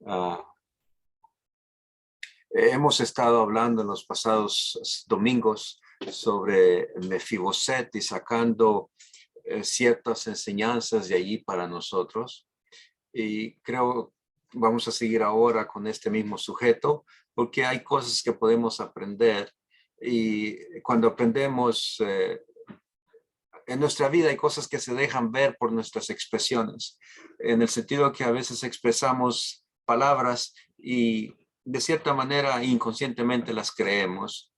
Ah, hemos estado hablando en los pasados domingos sobre Mefiboset y sacando ciertas enseñanzas de allí para nosotros. Y creo vamos a seguir ahora con este mismo sujeto porque hay cosas que podemos aprender y cuando aprendemos en nuestra vida hay cosas que se dejan ver por nuestras expresiones, en el sentido que a veces expresamos palabras y de cierta manera inconscientemente las creemos.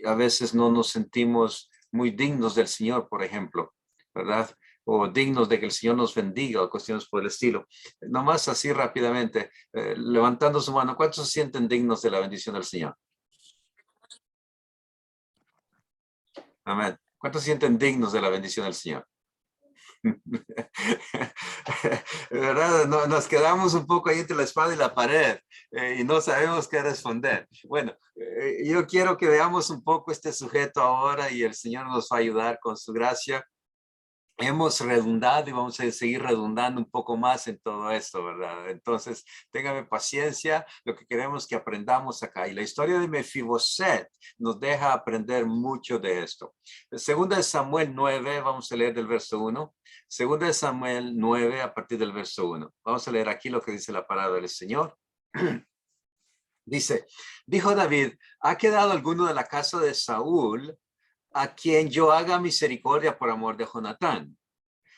A veces no nos sentimos muy dignos del Señor, por ejemplo, ¿verdad? O dignos de que el Señor nos bendiga o cuestiones por el estilo. Nomás así rápidamente, levantando su mano, ¿cuántos se sienten dignos de la bendición del Señor? Amén. ¿Cuántos se sienten dignos de la bendición del Señor? ¿Verdad? Nos quedamos un poco ahí entre la espada y la pared y no sabemos qué responder. Bueno, yo quiero que veamos un poco este sujeto ahora y el Señor nos va a ayudar con su gracia. Hemos redundado y vamos a seguir redundando un poco más en todo esto, ¿verdad? Entonces, téngame paciencia, lo que queremos que aprendamos acá. Y la historia de Mefiboset nos deja aprender mucho de esto. Segunda de Samuel 9, vamos a leer del verso 1. Segunda de Samuel 9, a partir del verso 1. Vamos a leer aquí lo que dice la palabra del Señor. Dice, dijo David, ¿ha quedado alguno de la casa de Saúl a quien yo haga misericordia por amor de Jonatán?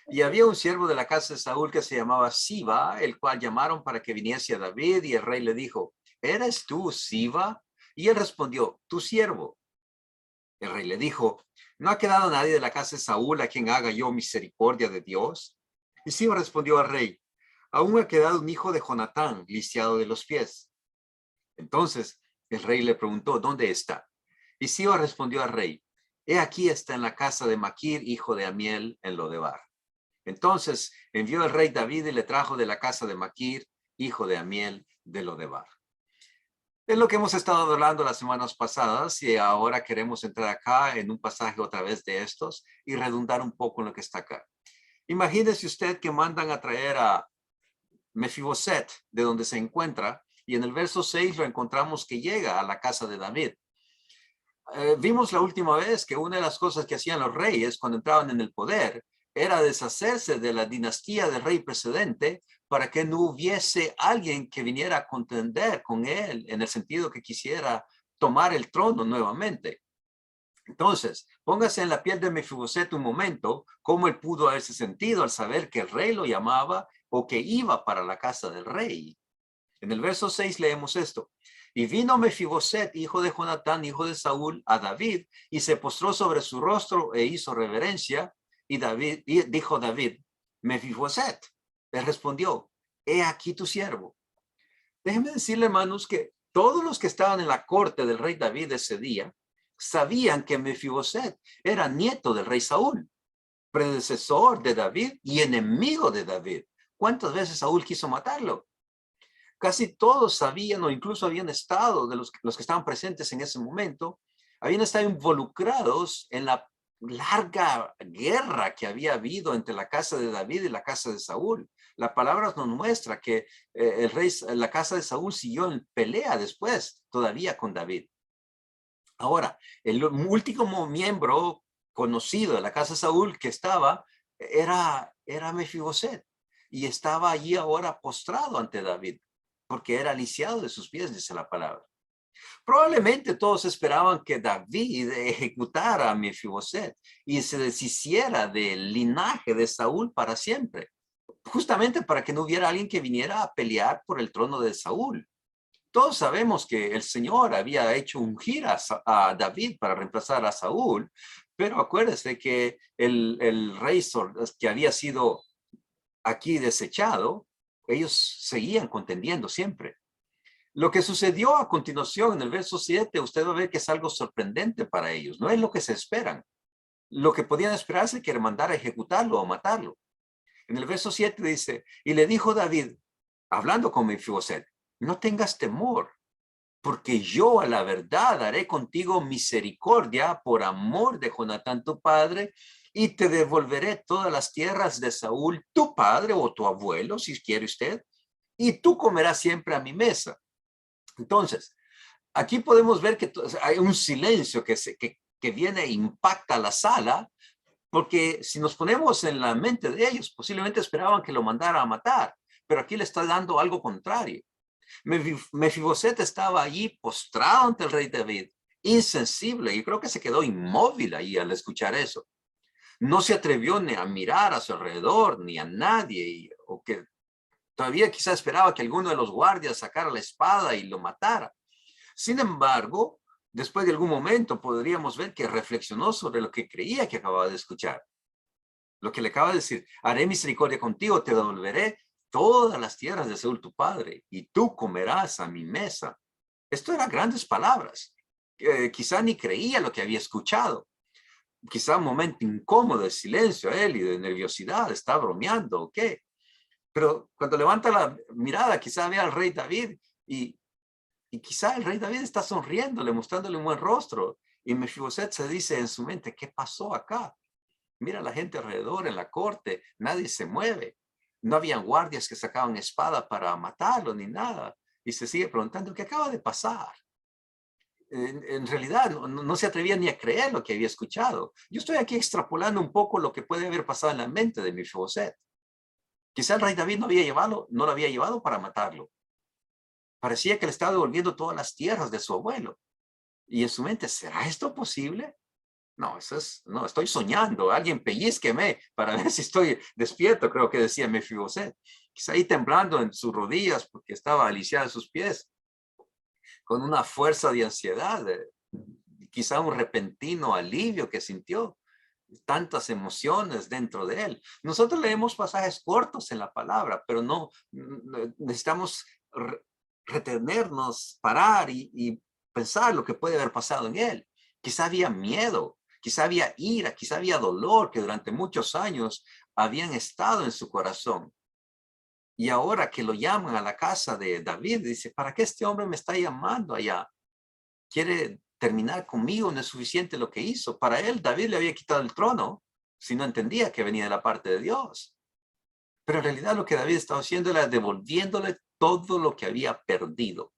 Y había un siervo de la casa de Saúl que se llamaba Siba, el cual llamaron para que viniese a David, y el rey le dijo, ¿eres tú Siba? Y él respondió, tu siervo. El rey le dijo, ¿no ha quedado nadie de la casa de Saúl a quien haga yo misericordia de Dios? Y Siba respondió al rey, aún ha quedado un hijo de Jonatán, lisiado de los pies. Entonces el rey le preguntó, ¿dónde está? Y Siba respondió al rey, he aquí está en la casa de Maquir, hijo de Amiel, en Lodebar. Entonces envió el rey David y le trajo de la casa de Maquir, hijo de Amiel, de Lodebar. Es lo que hemos estado hablando las semanas pasadas y ahora queremos entrar acá en un pasaje otra vez de estos y redundar un poco en lo que está acá. Imagínese usted que mandan a traer a Mefiboset de donde se encuentra y en el verso 6 lo encontramos que llega a la casa de David. Vimos la última vez que una de las cosas que hacían los reyes cuando entraban en el poder era deshacerse de la dinastía del rey precedente para que no hubiese alguien que viniera a contender con él en el sentido que quisiera tomar el trono nuevamente. Entonces, póngase en la piel de Mefiboset un momento, cómo él pudo haberse sentido al saber que el rey lo llamaba o que iba para la casa del rey. En el verso 6 leemos esto. Y vino Mefiboset, hijo de Jonatán, hijo de Saúl, a David, y se postró sobre su rostro e hizo reverencia. Y dijo David, Mefiboset. Él respondió, he aquí tu siervo. Déjenme decirle, hermanos, que todos los que estaban en la corte del rey David ese día sabían que Mefiboset era nieto del rey Saúl, predecesor de David y enemigo de David. ¿Cuántas veces Saúl quiso matarlo? Casi todos sabían o incluso habían estado, de los que estaban presentes en ese momento, habían estado involucrados en la larga guerra que había habido entre la casa de David y la casa de Saúl. La palabra nos muestra que la casa de Saúl siguió en pelea después, todavía con David. Ahora, el último miembro conocido de la casa de Saúl que estaba era Mefiboset y estaba allí ahora postrado ante David porque era lisiado de sus pies, dice la palabra. Probablemente todos esperaban que David ejecutara a Mefiboset y se deshiciera del linaje de Saúl para siempre, justamente para que no hubiera alguien que viniera a pelear por el trono de Saúl. Todos sabemos que el Señor había hecho ungir a David para reemplazar a Saúl, pero acuérdese que el rey que había sido aquí desechado, ellos seguían contendiendo siempre. Lo que sucedió a continuación en el verso 7, usted va a ver que es algo sorprendente para ellos. No es lo que se esperan. Lo que podían esperarse que era mandar a ejecutarlo o matarlo. En el verso 7 dice, y le dijo David, hablando con Mefiboset, no tengas temor, porque yo a la verdad haré contigo misericordia por amor de Jonatán tu padre, y te devolveré todas las tierras de Saúl, tu padre o tu abuelo, si quiere usted, y tú comerás siempre a mi mesa. Entonces, aquí podemos ver que hay un silencio que viene e impacta la sala, porque si nos ponemos en la mente de ellos, posiblemente esperaban que lo mandara a matar, pero aquí le está dando algo contrario. Mefiboset estaba allí postrado ante el rey David, insensible, y creo que se quedó inmóvil ahí al escuchar eso. No se atrevió ni a mirar a su alrededor, ni a nadie, o que todavía quizá esperaba que alguno de los guardias sacara la espada y lo matara. Sin embargo, después de algún momento podríamos ver que reflexionó sobre lo que creía que acababa de escuchar. Lo que le acaba de decir: haré misericordia contigo, te devolveré todas las tierras de Saúl tu padre, y tú comerás a mi mesa. Esto eran grandes palabras. Quizá ni creía lo que había escuchado. Quizá un momento incómodo de silencio a él y de nerviosidad. ¿Está bromeando o qué? Pero cuando levanta la mirada, quizá ve al rey David y quizá el rey David está sonriéndole, mostrándole un buen rostro. Y Mefiboset se dice en su mente: ¿qué pasó acá? Mira la gente alrededor en la corte, nadie se mueve. No habían guardias que sacaban espada para matarlo ni nada. Y se sigue preguntando: ¿qué acaba de pasar? En realidad no se atrevía ni a creer lo que había escuchado. Yo estoy aquí extrapolando un poco lo que puede haber pasado en la mente de Mefiboset. Quizá el rey David no lo había llevado para matarlo. Parecía que le estaba devolviendo todas las tierras de su abuelo. Y en su mente: ¿será esto posible? No, no, estoy soñando. Alguien pellizqueme para ver si estoy despierto, creo que decía Mefiboset. Quizá ahí temblando en sus rodillas porque estaba aliciada en sus pies, con una fuerza de ansiedad, quizá un repentino alivio que sintió, tantas emociones dentro de él. Nosotros leemos pasajes cortos en la palabra, pero no necesitamos retenernos, parar y pensar lo que puede haber pasado en él. Quizá había miedo, quizá había ira, quizá había dolor que durante muchos años habían estado en su corazón. Y ahora que lo llaman a la casa de David, dice: ¿para qué este hombre me está llamando allá? Quiere terminar conmigo, no es suficiente lo que hizo. Para él, David le había quitado el trono, si no entendía que venía de la parte de Dios. Pero en realidad lo que David estaba haciendo era devolviéndole todo lo que había perdido,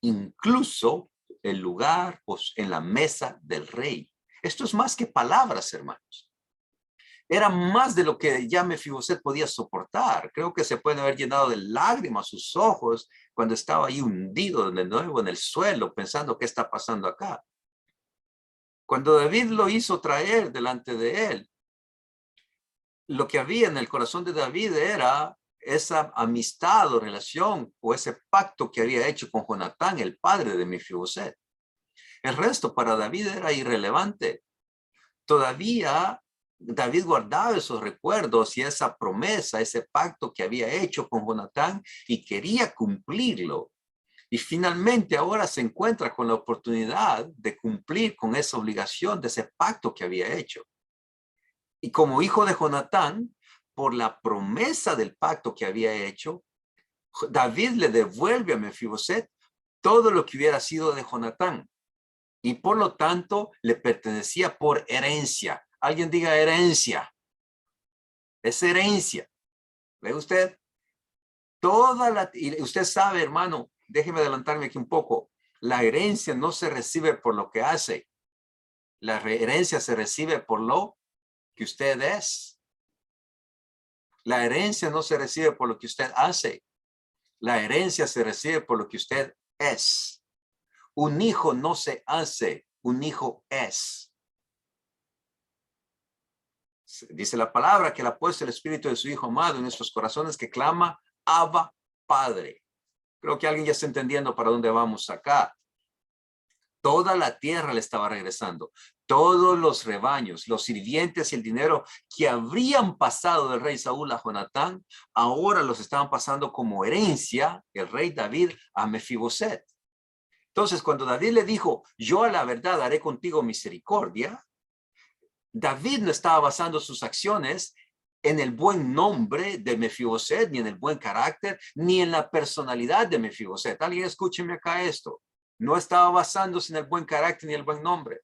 incluso el lugar en la mesa del rey. Esto es más que palabras, hermanos. Era más de lo que ya Mefiboset podía soportar. Creo que se pueden haber llenado de lágrimas sus ojos cuando estaba ahí hundido de nuevo en el suelo, pensando: ¿qué está pasando acá? Cuando David lo hizo traer delante de él, lo que había en el corazón de David era esa amistad o relación o ese pacto que había hecho con Jonatán, el padre de Mefiboset. El resto para David era irrelevante. Todavía David guardaba esos recuerdos y esa promesa, ese pacto que había hecho con Jonatán, y quería cumplirlo. Y finalmente ahora se encuentra con la oportunidad de cumplir con esa obligación de ese pacto que había hecho. Y como hijo de Jonatán, por la promesa del pacto que había hecho, David le devuelve a Mefiboset todo lo que hubiera sido de Jonatán. Y por lo tanto le pertenecía por herencia. Alguien diga herencia. Es herencia. ¿Ve usted? Y usted sabe, hermano, déjeme adelantarme aquí un poco. La herencia no se recibe por lo que hace. La herencia se recibe por lo que usted es. La herencia no se recibe por lo que usted hace. La herencia se recibe por lo que usted es. Un hijo no se hace, un hijo es. Dice la palabra que Él ha puesto el espíritu de su Hijo amado en nuestros corazones, que clama: Abba, Padre. Creo que alguien ya está entendiendo para dónde vamos acá. Toda la tierra le estaba regresando. Todos los rebaños, los sirvientes y el dinero que habrían pasado del rey Saúl a Jonatán, ahora los estaban pasando como herencia el rey David a Mefiboset. Entonces, cuando David le dijo: yo a la verdad haré contigo misericordia, David no estaba basando sus acciones en el buen nombre de Mefiboset, ni en el buen carácter, ni en la personalidad de Mefiboset. Alguien escúcheme acá esto. No estaba basándose en el buen carácter ni el buen nombre.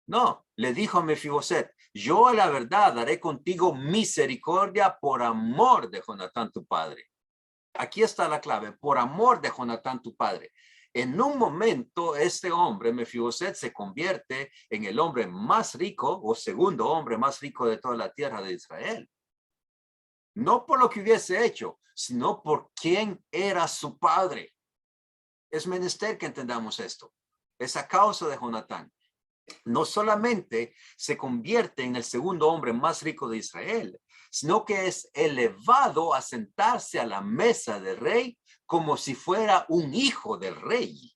No, le dijo a Mefiboset: yo a la verdad haré contigo misericordia por amor de Jonatán tu padre. aquí está la clave, por amor de Jonatán tu padre. En un momento, este hombre, Mefiboset, se convierte en el hombre más rico o segundo hombre más rico de toda la tierra de Israel. No por lo que hubiese hecho, sino por quién era su padre. Es menester que entendamos esto. Es a causa de Jonatán. No solamente se convierte en el segundo hombre más rico de Israel, sino que es elevado a sentarse a la mesa del rey como si fuera un hijo del rey.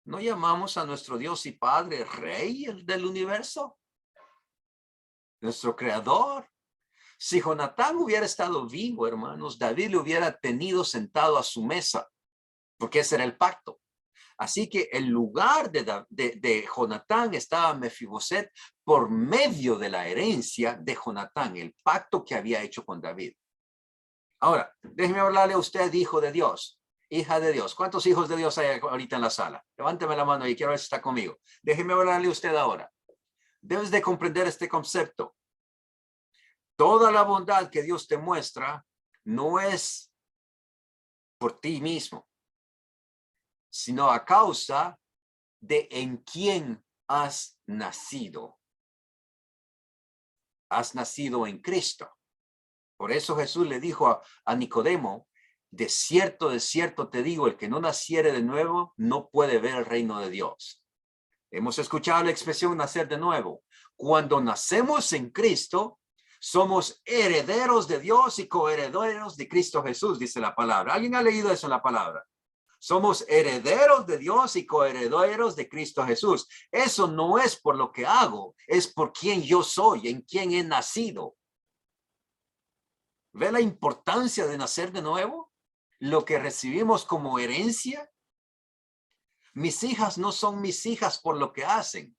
¿No llamamos a nuestro Dios y Padre Rey del universo? Nuestro Creador. Si Jonatán hubiera estado vivo, hermanos, David le hubiera tenido sentado a su mesa, porque ese era el pacto. Así que el lugar de Jonatán estaba Mefiboset por medio de la herencia de Jonatán, el pacto que había hecho con David. Ahora, déjeme hablarle a usted, hijo de Dios, hija de Dios. ¿Cuántos hijos de Dios hay ahorita en la sala? Levánteme la mano y quiero ver si está conmigo. Déjeme hablarle a usted ahora. Debes de comprender este concepto. Toda la bondad que Dios te muestra no es por ti mismo, sino a causa de en quién has nacido. Has nacido en Cristo. Por eso Jesús le dijo a Nicodemo, de cierto te digo, el que no naciere de nuevo no puede ver el reino de Dios. Hemos escuchado la expresión nacer de nuevo. Cuando nacemos en Cristo, somos herederos de Dios y coherederos de Cristo Jesús, dice la palabra. ¿Alguien ha leído eso en la palabra? Somos herederos de Dios y coherederos de Cristo Jesús. Eso no es por lo que hago, es por quien yo soy, en quien he nacido. ¿Ve la importancia de nacer de nuevo? Lo que recibimos como herencia. Mis hijas no son mis hijas por lo que hacen.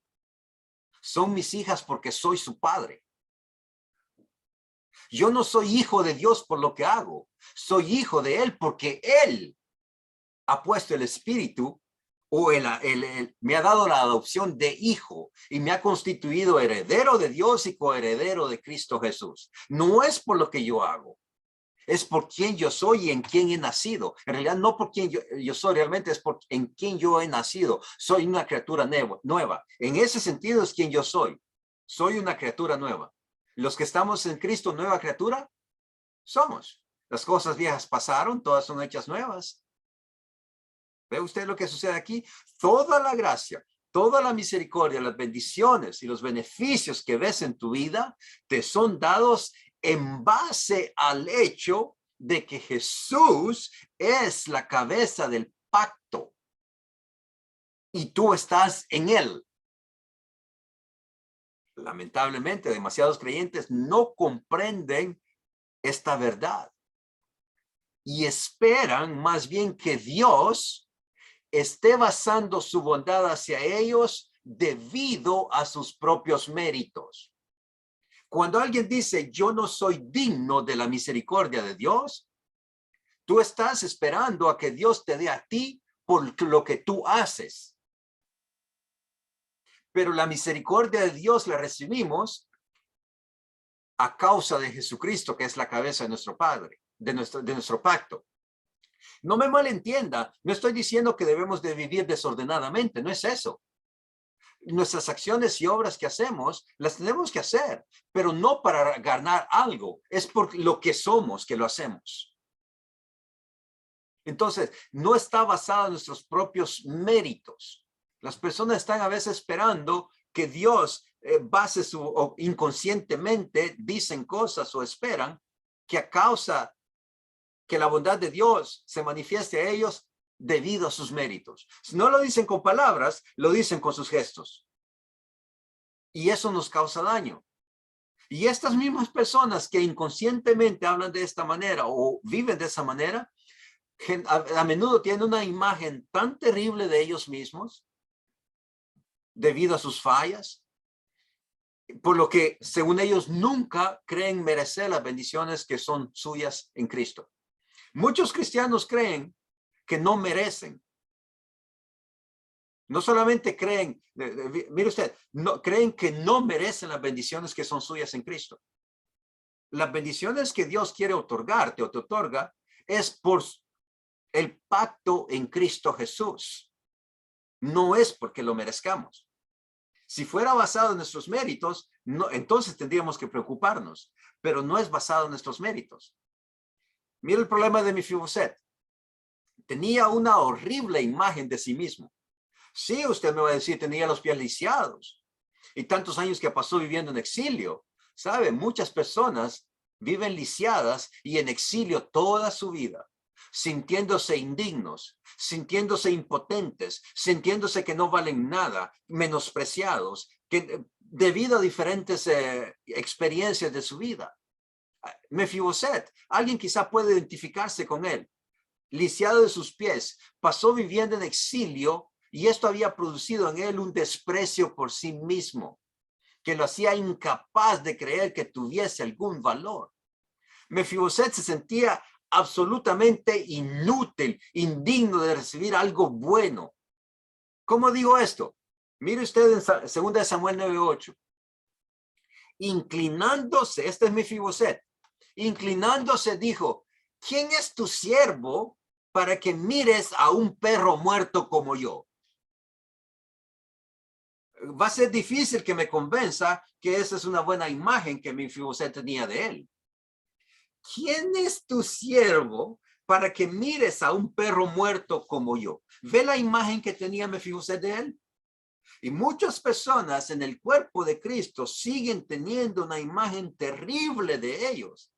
Son mis hijas porque soy su padre. Yo no soy hijo de Dios por lo que hago. Soy hijo de Él porque Él ha puesto el espíritu o me ha dado la adopción de hijo y me ha constituido heredero de Dios y coheredero de Cristo Jesús. No es por lo que yo hago. Es por quien yo soy y en quien he nacido. En realidad no por quien yo soy, realmente es por en quien yo he nacido. Soy una criatura nueva. En ese sentido es quien yo soy. Soy una criatura nueva. Los que estamos en Cristo, nueva criatura, somos. Las cosas viejas pasaron, todas son hechas nuevas. ¿Ve usted lo que sucede aquí? Toda la gracia, toda la misericordia, las bendiciones y los beneficios que ves en tu vida te son dados en base al hecho de que Jesús es la cabeza del pacto y tú estás en él. Lamentablemente, demasiados creyentes no comprenden esta verdad y esperan más bien que Dios esté basando su bondad hacia ellos debido a sus propios méritos. Cuando alguien dice, yo no soy digno de la misericordia de Dios, tú estás esperando a que Dios te dé a ti por lo que tú haces. Pero la misericordia de Dios la recibimos a causa de Jesucristo, que es la cabeza de nuestro Padre, de nuestro pacto. No me malentienda, no estoy diciendo que debemos de vivir desordenadamente, no es eso. Nuestras acciones y obras que hacemos, las tenemos que hacer, pero no para ganar algo, es por lo que somos que lo hacemos. Entonces, no está basada en nuestros propios méritos. Las personas están a veces esperando que Dios base o inconscientemente dicen cosas o esperan que a causa que la bondad de Dios se manifieste a ellos debido a sus méritos. No lo dicen con palabras, lo dicen con sus gestos. Y eso nos causa daño. Y estas mismas personas que inconscientemente hablan de esta manera o viven de esa manera, a menudo tienen una imagen tan terrible de ellos mismos debido a sus fallas, por lo que según ellos nunca creen merecer las bendiciones que son suyas en Cristo. Muchos cristianos creen que no merecen. No solamente creen, mire usted, no, creen que no merecen las bendiciones que son suyas en Cristo. Las bendiciones que Dios quiere otorgarte o te otorga es por el pacto en Cristo Jesús. No es porque lo merezcamos. Si fuera basado en nuestros méritos, no, entonces tendríamos que preocuparnos, pero no es basado en nuestros méritos. Mira el problema de Mefiboset. Tenía una horrible imagen de sí mismo. Sí, usted me va a decir, tenía los pies lisiados y tantos años que pasó viviendo en exilio. ¿Sabe? Muchas personas viven lisiadas y en exilio toda su vida, sintiéndose indignos, sintiéndose impotentes, sintiéndose que no valen nada, menospreciados, debido a diferentes experiencias de su vida. Mefiboset, alguien quizá puede identificarse con él. Lisiado de sus pies, pasó viviendo en exilio y esto había producido en él un desprecio por sí mismo, que lo hacía incapaz de creer que tuviese algún valor. Mefiboset se sentía absolutamente inútil, indigno de recibir algo bueno. ¿Cómo digo esto? Mire usted en 2 Samuel 9:8. Inclinándose, este es Mefiboset, inclinándose dijo, ¿quién es tu siervo para que mires a un perro muerto como yo? Va a ser difícil que me convenza que esa es una buena imagen que Mefiboset tenía de él. ¿Quién es tu siervo para que mires a un perro muerto como yo? ¿Ve la imagen que tenía Mefiboset de él? Y muchas personas en el cuerpo de Cristo siguen teniendo una imagen terrible de ellos.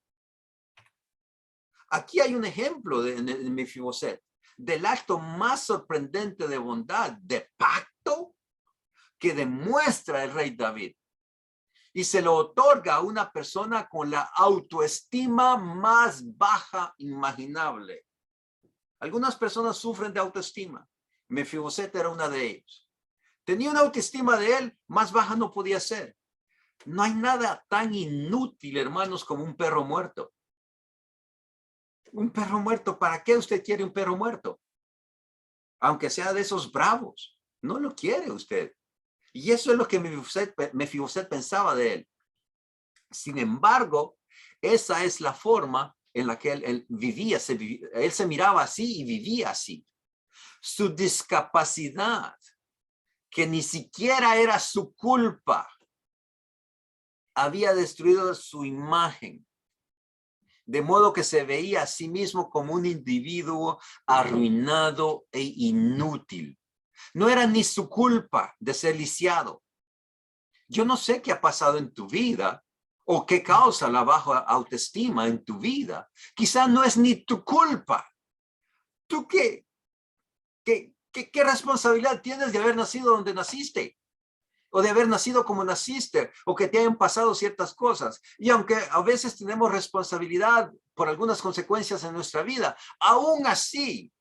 Aquí hay un ejemplo de Mefiboset, del acto más sorprendente de bondad, de pacto, que demuestra el rey David. Y se lo otorga a una persona con la autoestima más baja imaginable. Algunas personas sufren de autoestima. Mefiboset era una de ellos. Tenía una autoestima de él, más baja no podía ser. No hay nada tan inútil, hermanos, como un perro muerto. Un perro muerto, ¿para qué usted quiere un perro muerto? Aunque sea de esos bravos, no lo quiere usted. Y eso es lo que Mefiboset pensaba de él. Sin embargo, esa es la forma en la que él vivía. Él se miraba así y vivía así. Su discapacidad, que ni siquiera era su culpa, había destruido su imagen. De modo que se veía a sí mismo como un individuo arruinado e inútil. No era ni su culpa de ser lisiado. Yo no sé qué ha pasado en tu vida o qué causa la baja autoestima en tu vida. Quizá no es ni tu culpa. ¿Tú qué responsabilidad tienes de haber nacido donde naciste? O de haber nacido como naciste, o que te hayan pasado ciertas cosas. Y aunque a veces tenemos responsabilidad por algunas consecuencias en nuestra vida, aún así,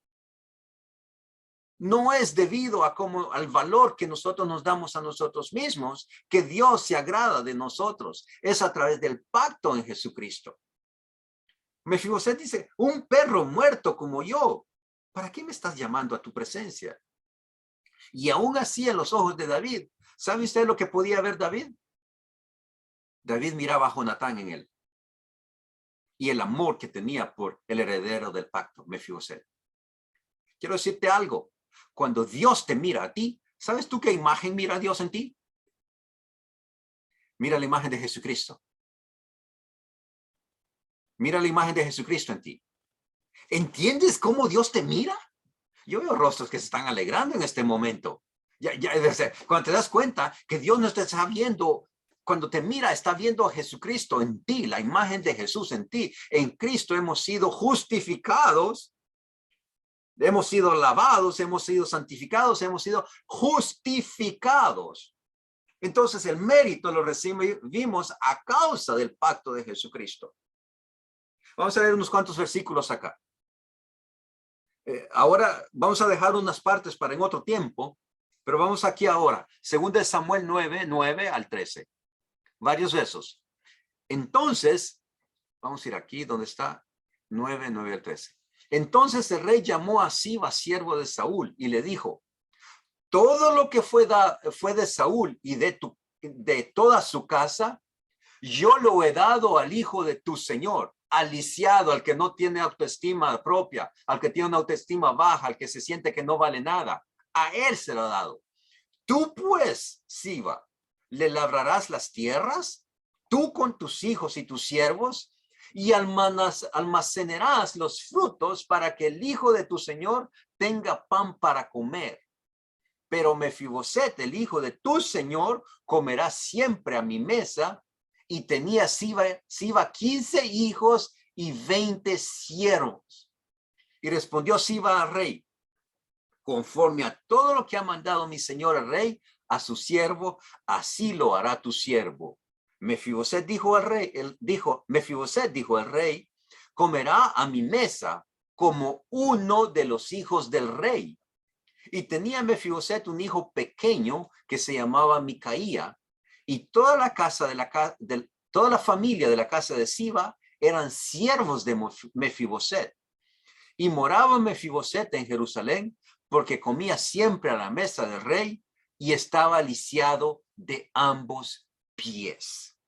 no es debido al valor que nosotros nos damos a nosotros mismos que Dios se agrada de nosotros. Es a través del pacto en Jesucristo. Mefiboset dice, un perro muerto como yo, ¿para qué me estás llamando a tu presencia? Y aún así en los ojos de David, ¿sabe usted lo que podía ver David? David miraba a Jonatán en él. Y el amor que tenía por el heredero del pacto, Mefiboset. Quiero decirte algo. Cuando Dios te mira a ti, ¿sabes tú qué imagen mira Dios en ti? Mira la imagen de Jesucristo. Mira la imagen de Jesucristo en ti. ¿Entiendes cómo Dios te mira? Yo veo rostros que se están alegrando en este momento. Cuando te das cuenta que Dios no te está viendo, cuando te mira, está viendo a Jesucristo en ti, la imagen de Jesús en ti. En Cristo hemos sido justificados, hemos sido lavados, hemos sido santificados, hemos sido justificados. Entonces el mérito lo recibimos a causa del pacto de Jesucristo. Vamos a leer unos cuantos versículos acá. Ahora vamos a dejar unas partes para en otro tiempo, pero vamos aquí ahora. 2 Samuel 9 al 13. Varios versos. Entonces, vamos a ir aquí donde está 9 al 13. Entonces el rey llamó a Siba, siervo de Saúl, y le dijo, todo lo que fue de Saúl y de toda su casa, yo lo he dado al hijo de tu señor, al lisiado, al que no tiene autoestima propia, al que tiene una autoestima baja, al que se siente que no vale nada. A él se lo ha dado. Tú pues, Siba, le labrarás las tierras, tú con tus hijos y tus siervos, y almacenarás los frutos para que el hijo de tu señor tenga pan para comer. Pero Mefiboset, el hijo de tu señor, comerá siempre a mi mesa. Y tenía Siba 15 hijos y 20 siervos. Y respondió Siba al rey: conforme a todo lo que ha mandado mi señor el rey a su siervo, así lo hará tu siervo. Mefiboset dijo al rey, Mefiboset dijo al rey: comerá a mi mesa como uno de los hijos del rey. Y tenía Mefiboset un hijo pequeño que se llamaba Micaía, y toda la casa toda la familia de la casa de Siba eran siervos de Mefiboset. Y moraba Mefiboset en Jerusalén, porque comía siempre a la mesa del rey y estaba lisiado de ambos pies.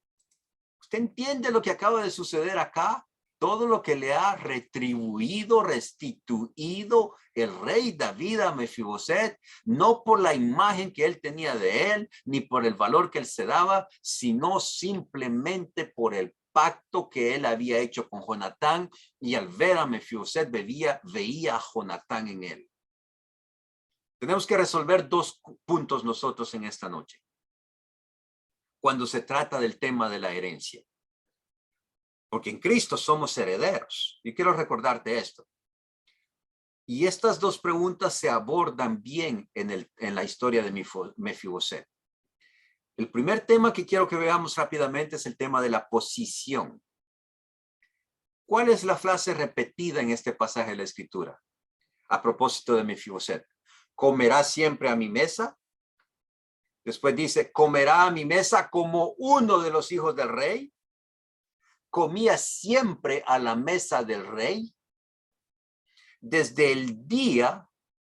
¿Usted entiende lo que acaba de suceder acá? Todo lo que le ha retribuido, restituido el rey David a Mefiboset, no por la imagen que él tenía de él, ni por el valor que él se daba, sino simplemente por el pacto que él había hecho con Jonatán, y al ver a Mefiboset veía a Jonatán en él. Tenemos que resolver dos puntos nosotros en esta noche, cuando se trata del tema de la herencia. Porque en Cristo somos herederos. Y quiero recordarte esto. Y estas dos preguntas se abordan bien en la historia de Mefiboset. El primer tema que quiero que veamos rápidamente es el tema de la posición. ¿Cuál es la frase repetida en este pasaje de la Escritura? A propósito de Mefiboset. ¿Comerá siempre a mi mesa? Después dice, ¿comerá a mi mesa como uno de los hijos del rey? ¿Comía siempre a la mesa del rey? Desde el día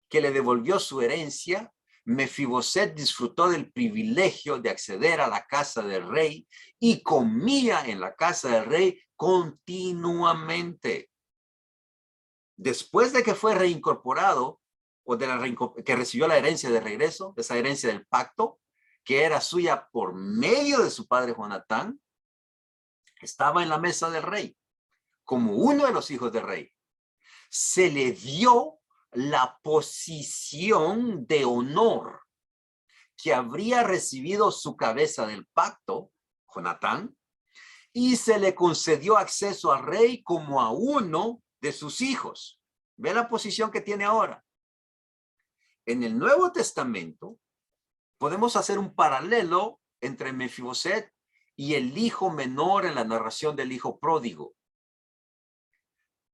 que le devolvió su herencia, Mefiboset disfrutó del privilegio de acceder a la casa del rey y comía en la casa del rey continuamente. Después de que fue reincorporado, o que recibió la herencia de regreso, esa herencia del pacto, que era suya por medio de su padre Jonatán, estaba en la mesa del rey, como uno de los hijos del rey. Se le dio la posición de honor que habría recibido su cabeza del pacto, Jonatán, y se le concedió acceso al rey como a uno de sus hijos. Ve la posición que tiene ahora. En el Nuevo Testamento podemos hacer un paralelo entre Mefiboset y el hijo menor en la narración del hijo pródigo.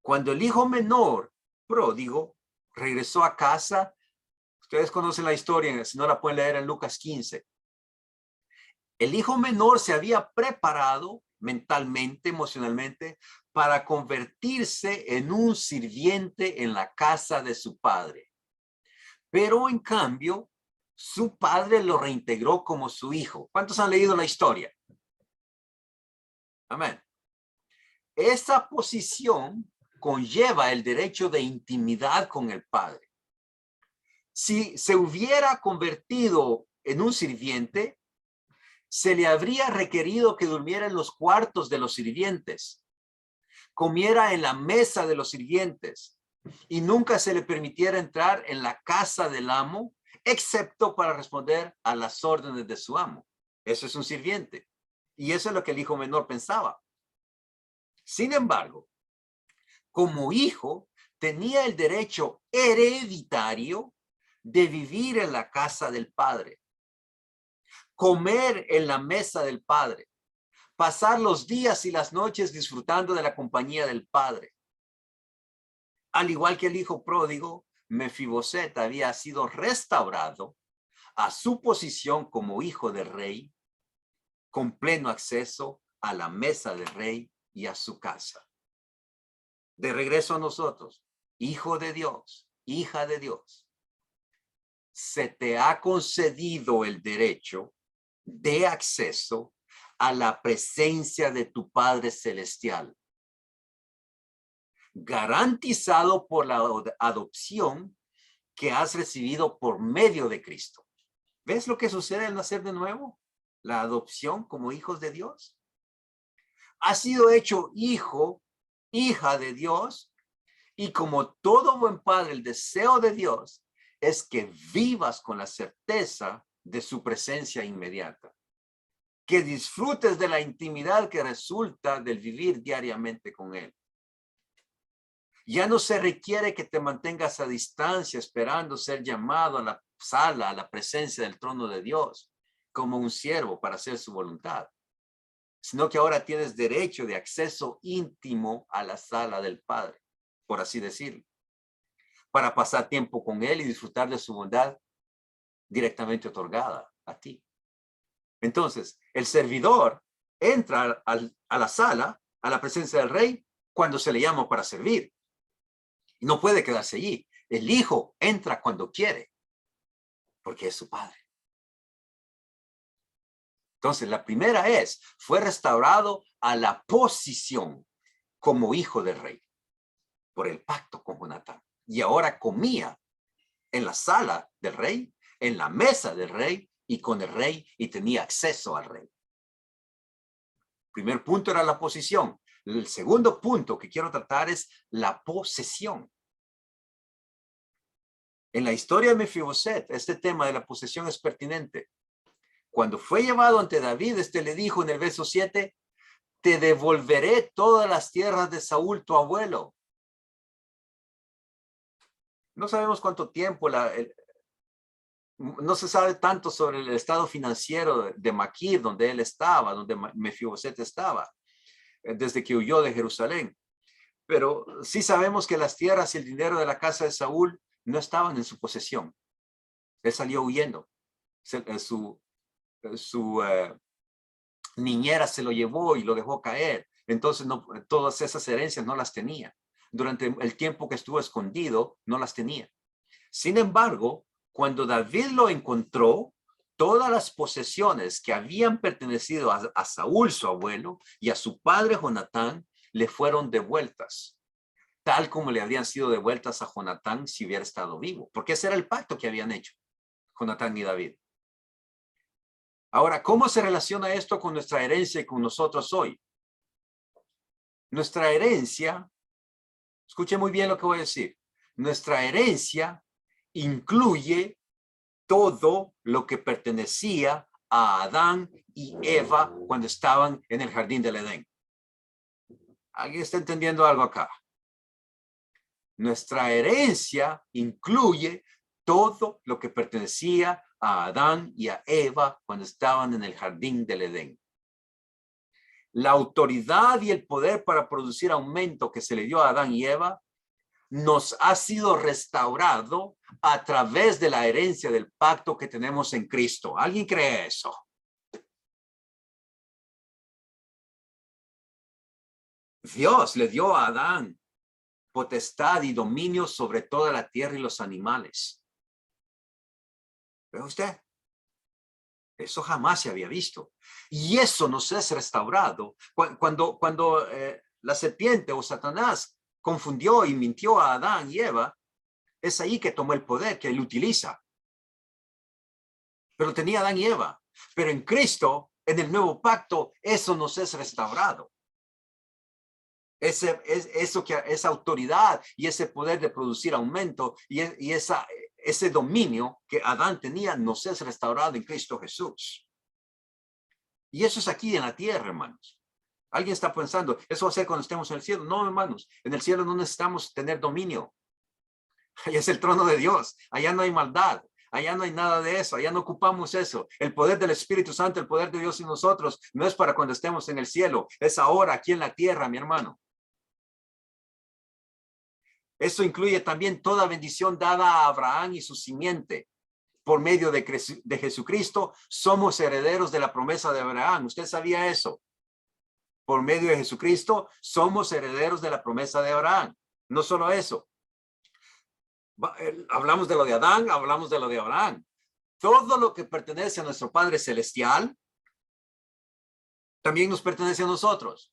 Cuando el hijo menor pródigo regresó a casa, ustedes conocen la historia, si no la pueden leer en Lucas 15. El hijo menor se había preparado mentalmente, emocionalmente, para convertirse en un sirviente en la casa de su padre. Pero en cambio, su padre lo reintegró como su hijo. ¿Cuántos han leído la historia? Amén. Esa posición conlleva el derecho de intimidad con el padre. Si se hubiera convertido en un sirviente, se le habría requerido que durmiera en los cuartos de los sirvientes, comiera en la mesa de los sirvientes y nunca se le permitiera entrar en la casa del amo, excepto para responder a las órdenes de su amo. Eso es un sirviente. Y eso es lo que el hijo menor pensaba. Sin embargo, como hijo, tenía el derecho hereditario de vivir en la casa del padre, comer en la mesa del padre, pasar los días y las noches disfrutando de la compañía del padre. Al igual que el hijo pródigo, Mefiboset había sido restaurado a su posición como hijo del rey, con pleno acceso a la mesa del rey y a su casa. De regreso a nosotros, hijo de Dios, hija de Dios, se te ha concedido el derecho de acceso a la presencia de tu Padre Celestial. garantizado por la adopción que has recibido por medio de Cristo. ¿Ves lo que sucede al nacer de nuevo? La adopción como hijos de Dios. Has sido hecho hijo, hija de Dios, y como todo buen padre, el deseo de Dios es que vivas con la certeza de su presencia inmediata. Que disfrutes de la intimidad que resulta del vivir diariamente con Él. Ya no se requiere que te mantengas a distancia esperando ser llamado a la sala, a la presencia del trono de Dios, como un siervo para hacer su voluntad, sino que ahora tienes derecho de acceso íntimo a la sala del Padre, por así decirlo, para pasar tiempo con Él y disfrutar de su bondad directamente otorgada a ti. Entonces, el servidor entra a la sala, a la presencia del rey, cuando se le llama para servir. Y no puede quedarse allí. El hijo entra cuando quiere, porque es su padre. Entonces, la primera fue restaurado a la posición como hijo del rey, por el pacto con Jonatán. Y ahora comía en la sala del rey, en la mesa del rey, y con el rey, y tenía acceso al rey. Primer punto era la posición. El segundo punto que quiero tratar es la posesión. En la historia de Mefiboset, este tema de la posesión es pertinente. Cuando fue llevado ante David, le dijo en el verso 7, te devolveré todas las tierras de Saúl, tu abuelo. No sabemos cuánto tiempo, no se sabe tanto sobre el estado financiero de Maquir, donde él estaba, donde Mefiboset estaba, desde que huyó de Jerusalén. Pero sí sabemos que las tierras y el dinero de la casa de Saúl no estaban en su posesión. Él salió huyendo. Su niñera se lo llevó y lo dejó caer. Entonces todas esas herencias no las tenía. Durante el tiempo que estuvo escondido, no las tenía. Sin embargo, cuando David lo encontró, todas las posesiones que habían pertenecido a Saúl, su abuelo, y a su padre Jonatán, le fueron devueltas, tal como le habrían sido devueltas a Jonatán si hubiera estado vivo, porque ese era el pacto que habían hecho Jonatán y David. Ahora, ¿cómo se relaciona esto con nuestra herencia y con nosotros hoy? Nuestra herencia, escuche muy bien lo que voy a decir, nuestra herencia incluye todo lo que pertenecía a Adán y Eva cuando estaban en el jardín del Edén. ¿Alguien está entendiendo algo acá? Nuestra herencia incluye todo lo que pertenecía a Adán y a Eva cuando estaban en el jardín del Edén. La autoridad y el poder para producir aumento que se le dio a Adán y Eva nos ha sido restaurado a través de la herencia del pacto que tenemos en Cristo. ¿Alguien cree eso? Dios le dio a Adán potestad y dominio sobre toda la tierra y los animales. ¿Ve usted? Eso jamás se había visto. Y eso nos es restaurado. Cuando la serpiente o Satanás confundió y mintió a Adán y Eva, es ahí que tomó el poder que él utiliza. Pero tenía Adán y Eva. Pero en Cristo, en el nuevo pacto, eso nos es restaurado. Esa autoridad y ese poder de producir aumento y ese dominio que Adán tenía nos es restaurado en Cristo Jesús. Y eso es aquí en la tierra, hermanos. Alguien está pensando, ¿eso va a ser cuando estemos en el cielo? No, hermanos, en el cielo no necesitamos tener dominio. Allá es el trono de Dios, allá no hay maldad, allá no hay nada de eso, allá no ocupamos eso. El poder del Espíritu Santo, el poder de Dios en nosotros, no es para cuando estemos en el cielo, es ahora, aquí en la tierra, mi hermano. Eso incluye también toda bendición dada a Abraham y su simiente. Por medio de Jesucristo, somos herederos de la promesa de Abraham. ¿Usted sabía eso? Por medio de Jesucristo, somos herederos de la promesa de Abraham. No solo eso. Hablamos de lo de Adán, hablamos de lo de Abraham. Todo lo que pertenece a nuestro Padre Celestial, también nos pertenece a nosotros.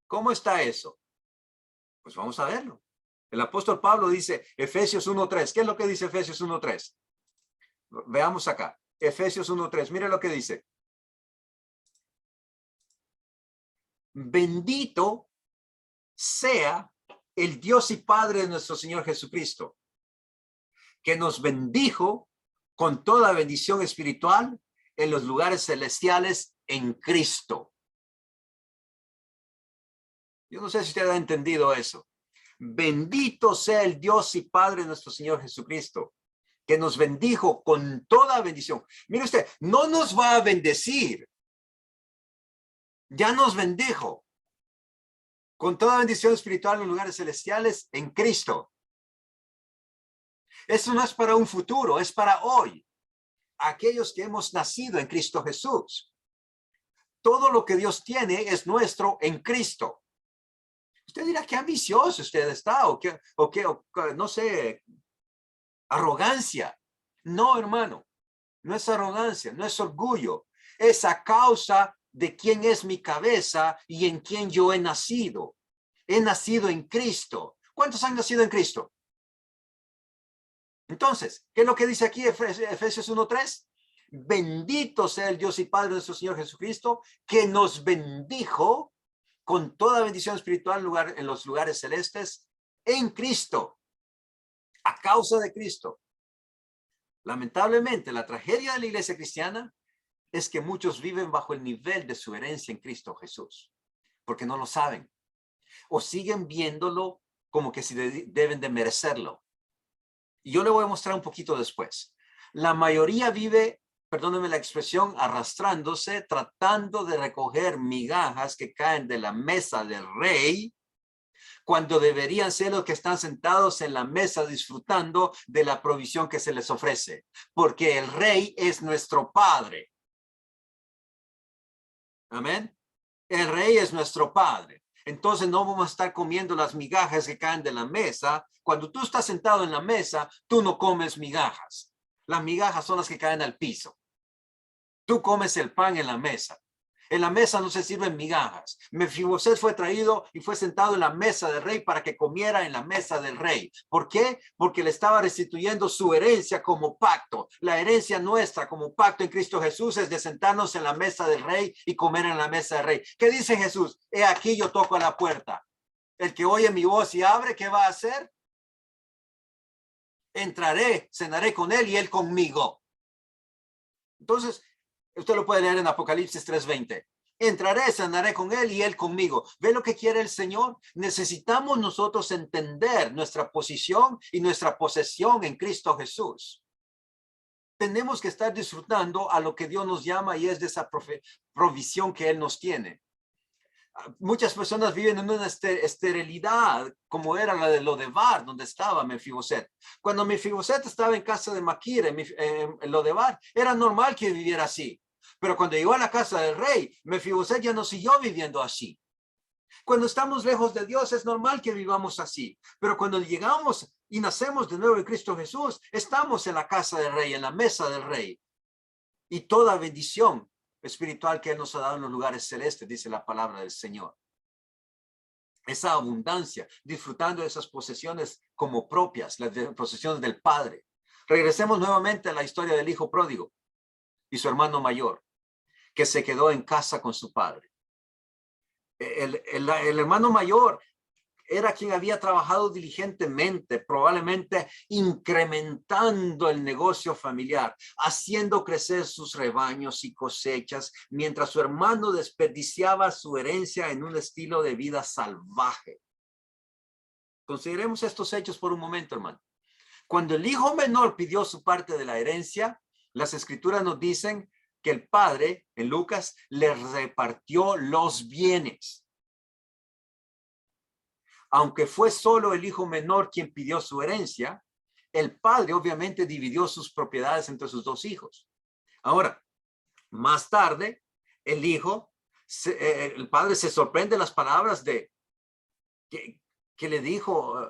¿Cómo está eso? Pues vamos a verlo. El apóstol Pablo dice, Efesios 1:3. ¿Qué es lo que dice Efesios 1:3? Veamos acá. Efesios 1:3. Mire lo que dice. Bendito sea el Dios y Padre de nuestro Señor Jesucristo, que nos bendijo con toda bendición espiritual en los lugares celestiales en Cristo. Yo no sé si usted ha entendido eso. Bendito sea el Dios y Padre de nuestro Señor Jesucristo, que nos bendijo con toda bendición. Mire usted, no nos va a bendecir. Ya nos bendijo con toda bendición espiritual en los lugares celestiales en Cristo. Eso no es para un futuro, es para hoy. Aquellos que hemos nacido en Cristo Jesús. Todo lo que Dios tiene es nuestro en Cristo. Usted dirá, qué ambicioso usted está, o no sé, arrogancia. No, hermano, no es arrogancia, no es orgullo. Es a causa de quién es mi cabeza y en quién yo he nacido. He nacido en Cristo. ¿Cuántos han nacido en Cristo? Entonces, ¿qué es lo que dice aquí Efesios 1:3? Bendito sea el Dios y Padre de nuestro Señor Jesucristo, que nos bendijo con toda bendición espiritual en los lugares celestes en Cristo, a causa de Cristo. Lamentablemente, la tragedia de la iglesia cristiana es que muchos viven bajo el nivel de su herencia en Cristo Jesús, porque no lo saben, o siguen viéndolo como que si deben de merecerlo. Y yo le voy a mostrar un poquito después. La mayoría vive, perdónenme la expresión, arrastrándose, tratando de recoger migajas que caen de la mesa del rey, cuando deberían ser los que están sentados en la mesa disfrutando de la provisión que se les ofrece, porque el rey es nuestro padre. Amén. El rey es nuestro padre. Entonces no vamos a estar comiendo las migajas que caen de la mesa. Cuando tú estás sentado en la mesa, tú no comes migajas. Las migajas son las que caen al piso. Tú comes el pan en la mesa. En la mesa no se sirven migajas. Mefiboset fue traído y fue sentado en la mesa del rey para que comiera en la mesa del rey. ¿Por qué? Porque le estaba restituyendo su herencia como pacto. La herencia nuestra como pacto en Cristo Jesús es de sentarnos en la mesa del rey y comer en la mesa del rey. ¿Qué dice Jesús? He aquí yo toco a la puerta. El que oye mi voz y abre, ¿qué va a hacer? Entraré, cenaré con él y él conmigo. Entonces, usted lo puede leer en Apocalipsis 3:20. Entraré, cenaré con él y él conmigo. ¿Ve lo que quiere el Señor? Necesitamos nosotros entender nuestra posición y nuestra posesión en Cristo Jesús. Tenemos que estar disfrutando a lo que Dios nos llama y es de esa provisión que Él nos tiene. Muchas personas viven en una esterilidad como era la de Lodebar, donde estaba Mefiboset. Cuando Mefiboset estaba en casa de Maquir, en Lodebar, era normal que viviera así. Pero cuando llegó a la casa del rey, Mefiboset ya no siguió viviendo así. Cuando estamos lejos de Dios, es normal que vivamos así. Pero cuando llegamos y nacemos de nuevo en Cristo Jesús, estamos en la casa del rey, en la mesa del rey. Y toda bendición espiritual que Él nos ha dado en los lugares celestes, dice la palabra del Señor. Esa abundancia, disfrutando de esas posesiones como propias, las posesiones del Padre. Regresemos nuevamente a la historia del hijo pródigo y su hermano mayor, que se quedó en casa con su padre. El hermano mayor era quien había trabajado diligentemente, probablemente incrementando el negocio familiar, haciendo crecer sus rebaños y cosechas, mientras su hermano desperdiciaba su herencia en un estilo de vida salvaje. Consideremos estos hechos por un momento, hermano. Cuando el hijo menor pidió su parte de la herencia, las escrituras nos dicen que el padre, en Lucas, le repartió los bienes. Aunque fue solo el hijo menor quien pidió su herencia, el padre obviamente dividió sus propiedades entre sus dos hijos. Ahora, más tarde, el padre se sorprende de las palabras que le dijo,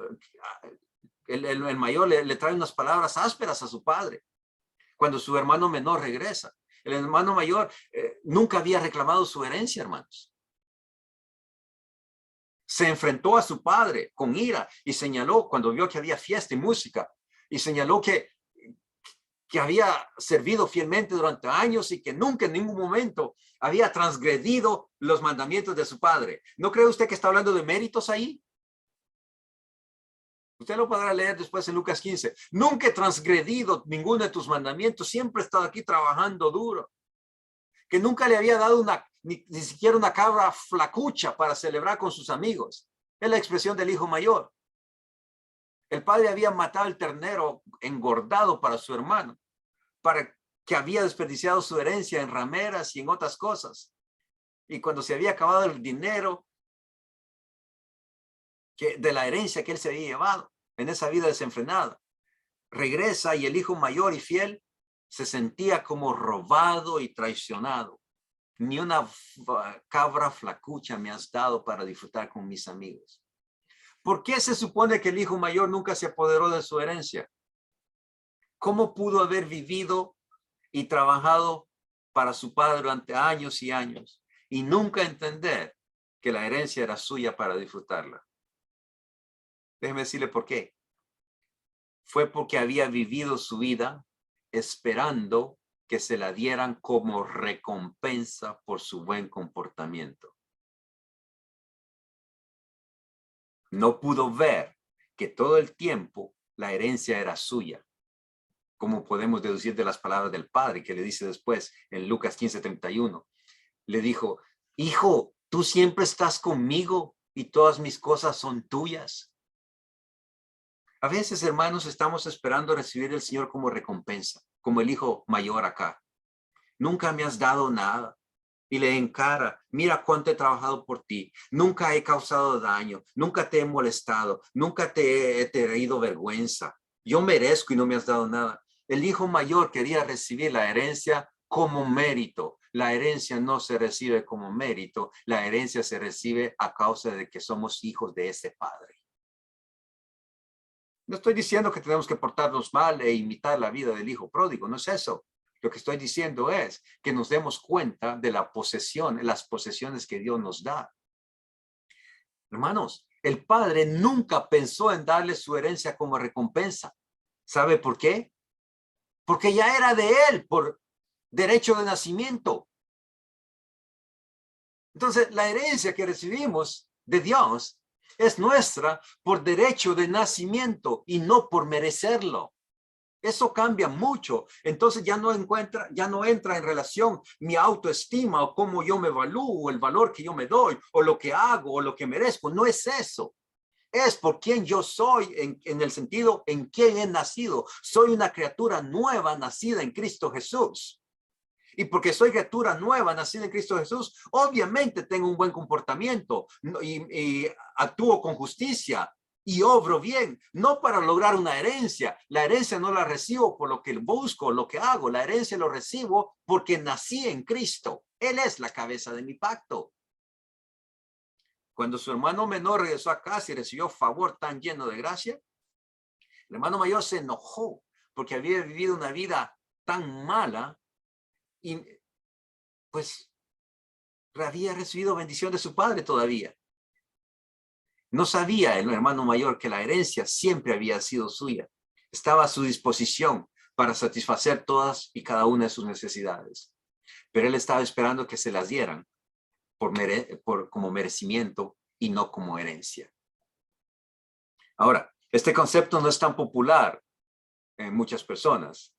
el mayor le trae unas palabras ásperas a su padre cuando su hermano menor regresa. El hermano mayor nunca había reclamado su herencia, hermanos. se enfrentó a su padre con ira y señaló cuando vio que había fiesta y música y señaló que había servido fielmente durante años y que nunca en ningún momento había transgredido los mandamientos de su padre. ¿No cree usted que está hablando de méritos ahí? Usted lo podrá leer después en Lucas 15. Nunca he transgredido ninguno de tus mandamientos. Siempre he estado aquí trabajando duro. Que nunca le había dado ni siquiera una cabra flacucha para celebrar con sus amigos. Es la expresión del hijo mayor. El padre había matado el ternero engordado para su hermano, para que había desperdiciado su herencia en rameras y en otras cosas. Y cuando se había acabado el dinero de la herencia que él se había llevado en esa vida desenfrenada, regresa y el hijo mayor y fiel se sentía como robado y traicionado. Ni una cabra flacucha me has dado para disfrutar con mis amigos. ¿Por qué se supone que el hijo mayor nunca se apoderó de su herencia? ¿Cómo pudo haber vivido y trabajado para su padre durante años y años y nunca entender que la herencia era suya para disfrutarla? Déjeme decirle por qué. Fue porque había vivido su vida esperando que se la dieran como recompensa por su buen comportamiento. No pudo ver que todo el tiempo la herencia era suya, como podemos deducir de las palabras del padre que le dice después en Lucas 15:31. Le dijo, hijo, tú siempre estás conmigo y todas mis cosas son tuyas. A veces, hermanos, estamos esperando recibir del Señor como recompensa, como el hijo mayor acá. Nunca me has dado nada. Y le encara, mira cuánto he trabajado por ti, nunca he causado daño, nunca te he molestado, nunca te he traído vergüenza. Yo merezco y no me has dado nada. El hijo mayor quería recibir la herencia como mérito. La herencia no se recibe como mérito, la herencia se recibe a causa de que somos hijos de ese padre. No estoy diciendo que tenemos que portarnos mal e imitar la vida del hijo pródigo, no es eso. Lo que estoy diciendo es que nos demos cuenta de la posesión, las posesiones que Dios nos da. Hermanos, el padre nunca pensó en darle su herencia como recompensa. ¿Sabe por qué? Porque ya era de él por derecho de nacimiento. Entonces, la herencia que recibimos de Dios es nuestra por derecho de nacimiento y no por merecerlo. Eso cambia mucho. Entonces ya no entra en relación mi autoestima o cómo yo me evalúo, el valor que yo me doy, o lo que hago, o lo que merezco. No es eso. Es por quien yo soy en el sentido en quien he nacido. Soy una criatura nueva nacida en Cristo Jesús. Y porque soy criatura nueva nacida en Cristo Jesús, obviamente tengo un buen comportamiento y actúo con justicia. Y obro bien, no para lograr una herencia. La herencia no la recibo por lo que busco, lo que hago. La herencia lo recibo porque nací en Cristo. Él es la cabeza de mi pacto. Cuando su hermano menor regresó a casa y recibió favor tan lleno de gracia, el hermano mayor se enojó porque había vivido una vida tan mala y pues había recibido bendición de su padre todavía. No sabía el hermano mayor que la herencia siempre había sido suya. Estaba a su disposición para satisfacer todas y cada una de sus necesidades. Pero él estaba esperando que se las dieran como merecimiento y no como herencia. Ahora, este concepto no es tan popular en muchas personas.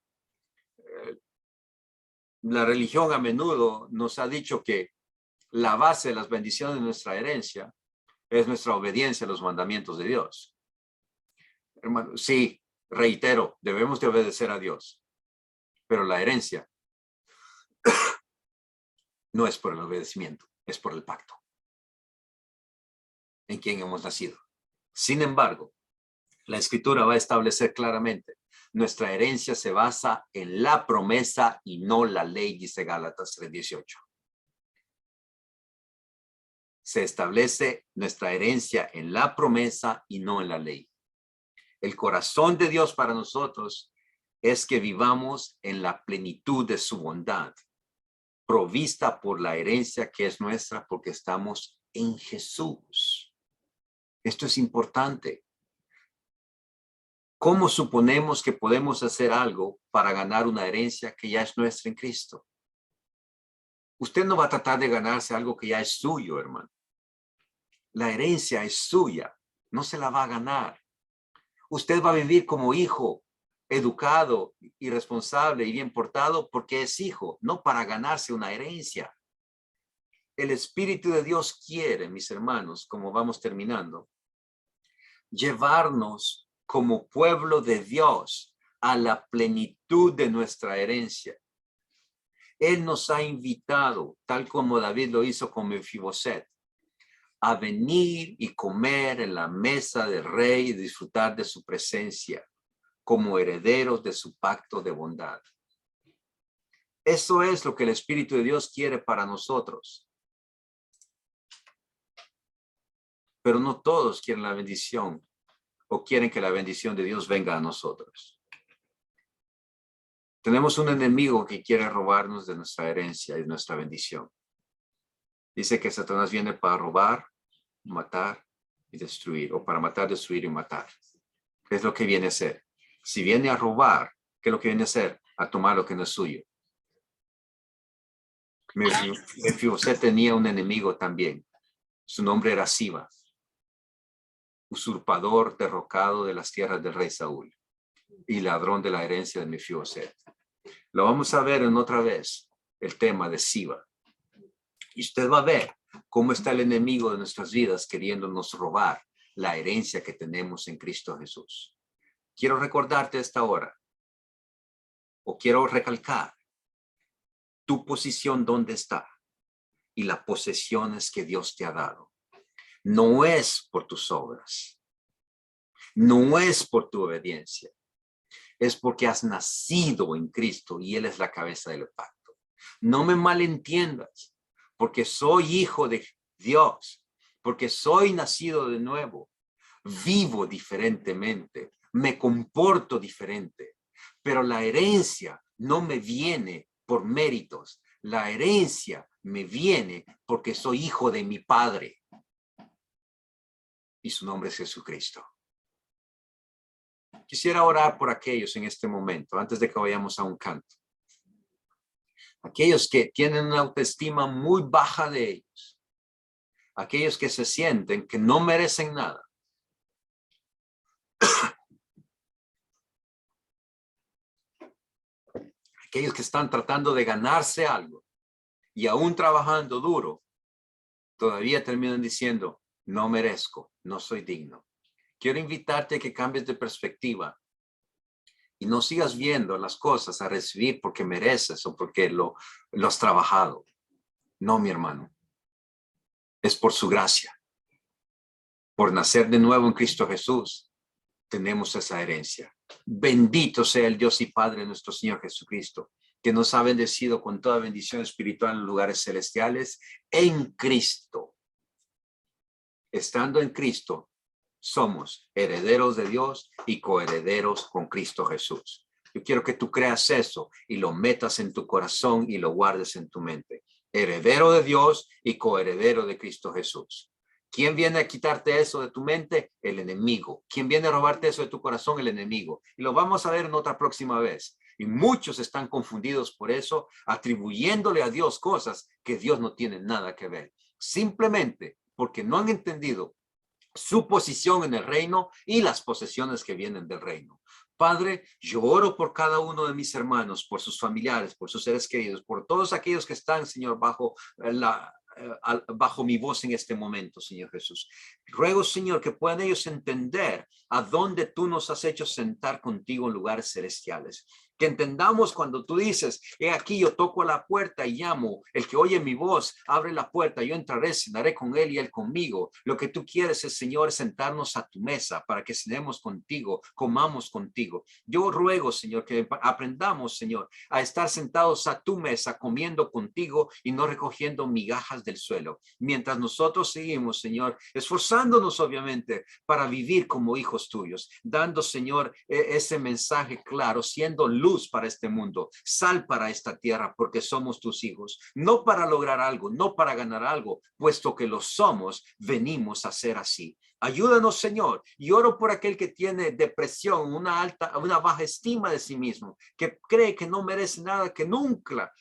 La religión a menudo nos ha dicho que la base de las bendiciones de nuestra herencia es nuestra obediencia a los mandamientos de Dios. Hermano, sí, reitero, debemos de obedecer a Dios, pero la herencia no es por el obedecimiento, es por el pacto en quien hemos nacido. Sin embargo, la Escritura va a establecer claramente, nuestra herencia se basa en la promesa y no la ley, dice Gálatas 3:18. Se establece nuestra herencia en la promesa y no en la ley. El corazón de Dios para nosotros es que vivamos en la plenitud de su bondad, provista por la herencia que es nuestra porque estamos en Jesús. Esto es importante. ¿Cómo suponemos que podemos hacer algo para ganar una herencia que ya es nuestra en Cristo? Usted no va a tratar de ganarse algo que ya es suyo, hermano. La herencia es suya, no se la va a ganar. Usted va a vivir como hijo, educado, irresponsable y bien portado porque es hijo, no para ganarse una herencia. El Espíritu de Dios quiere, mis hermanos, como vamos terminando, llevarnos como pueblo de Dios a la plenitud de nuestra herencia. Él nos ha invitado, tal como David lo hizo con Mefiboset, a venir y comer en la mesa del rey y disfrutar de su presencia como herederos de su pacto de bondad. Eso es lo que el Espíritu de Dios quiere para nosotros. Pero no todos quieren la bendición o quieren que la bendición de Dios venga a nosotros. Tenemos un enemigo que quiere robarnos de nuestra herencia y de nuestra bendición. Dice que Satanás viene para robar, matar y destruir, o para matar, destruir y matar. ¿Qué es lo que viene a hacer? Si viene a robar, ¿qué es lo que viene a hacer? A tomar lo que no es suyo. Mefiboset tenía un enemigo también. Su nombre era Siba, usurpador derrocado de las tierras del rey Saúl y ladrón de la herencia de Mefiboset. Lo vamos a ver en otra vez, el tema de Siba. Y usted va a ver cómo está el enemigo de nuestras vidas queriéndonos robar la herencia que tenemos en Cristo Jesús. Quiero recordarte esta hora, o quiero recalcar tu posición donde está y las posesiones que Dios te ha dado. No es por tus obras, no es por tu obediencia, es porque has nacido en Cristo y Él es la cabeza del pacto. No me malentiendas, porque soy hijo de Dios, porque soy nacido de nuevo, vivo diferentemente, me comporto diferente, pero la herencia no me viene por méritos, la herencia me viene porque soy hijo de mi Padre y su nombre es Jesucristo. Quisiera orar por aquellos en este momento, antes de que vayamos a un canto. Aquellos que tienen una autoestima muy baja de ellos. Aquellos que se sienten que no merecen nada. Aquellos que están tratando de ganarse algo y aún trabajando duro, todavía terminan diciendo, no merezco, no soy digno. Quiero invitarte a que cambies de perspectiva y no sigas viendo las cosas a recibir porque mereces o porque lo has trabajado. No, mi hermano. Es por su gracia. Por nacer de nuevo en Cristo Jesús, tenemos esa herencia. Bendito sea el Dios y Padre de nuestro Señor Jesucristo, que nos ha bendecido con toda bendición espiritual en lugares celestiales en Cristo. Estando en Cristo, somos herederos de Dios y coherederos con Cristo Jesús. Yo quiero que tú creas eso y lo metas en tu corazón y lo guardes en tu mente. Heredero de Dios y coheredero de Cristo Jesús. ¿Quién viene a quitarte eso de tu mente? El enemigo. ¿Quién viene a robarte eso de tu corazón? El enemigo. Y lo vamos a ver en otra próxima vez. Y muchos están confundidos por eso, atribuyéndole a Dios cosas que Dios no tiene nada que ver. Simplemente porque no han entendido su posición en el reino y las posesiones que vienen del reino. Padre, yo oro por cada uno de mis hermanos, por sus familiares, por sus seres queridos, por todos aquellos que están, Señor, bajo mi voz en este momento, Señor Jesús. Ruego, Señor, que puedan ellos entender a dónde tú nos has hecho sentar contigo en lugares celestiales. Que entendamos cuando tú dices, he aquí yo toco a la puerta y llamo, el que oye mi voz, abre la puerta, yo entraré, cenaré con él y él conmigo. Lo que tú quieres es, Señor, sentarnos a tu mesa para que cenemos contigo, comamos contigo. Yo ruego, Señor, que aprendamos, Señor, a estar sentados a tu mesa, comiendo contigo y no recogiendo migajas del suelo. Mientras nosotros seguimos, Señor, esforzándonos, obviamente, para vivir como hijos tuyos, dando, Señor, ese mensaje claro, siendo luz luz para este mundo, sal para esta tierra, porque somos tus hijos, no para lograr algo, no para ganar algo, puesto que lo somos, venimos a ser así. Ayúdanos, Señor, y oro por aquel que tiene depresión, una baja estima de sí mismo, que cree que no merece nada, que nunca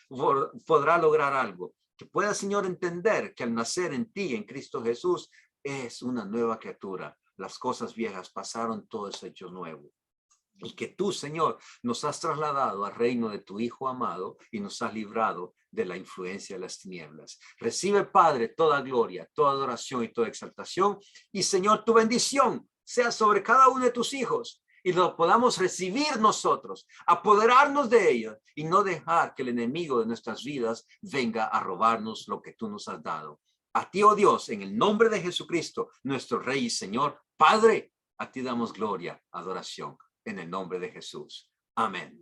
podrá lograr algo. Que pueda, Señor, entender que al nacer en ti, en Cristo Jesús, es una nueva criatura. Las cosas viejas pasaron, todo es hecho nuevo. Y que tú, Señor, nos has trasladado al reino de tu Hijo amado y nos has librado de la influencia de las tinieblas. Recibe, Padre, toda gloria, toda adoración y toda exaltación. Y, Señor, tu bendición sea sobre cada uno de tus hijos y lo podamos recibir nosotros, apoderarnos de ellos y no dejar que el enemigo de nuestras vidas venga a robarnos lo que tú nos has dado. A ti, oh Dios, en el nombre de Jesucristo, nuestro Rey y Señor, Padre, a ti damos gloria, adoración. En el nombre de Jesús. Amén.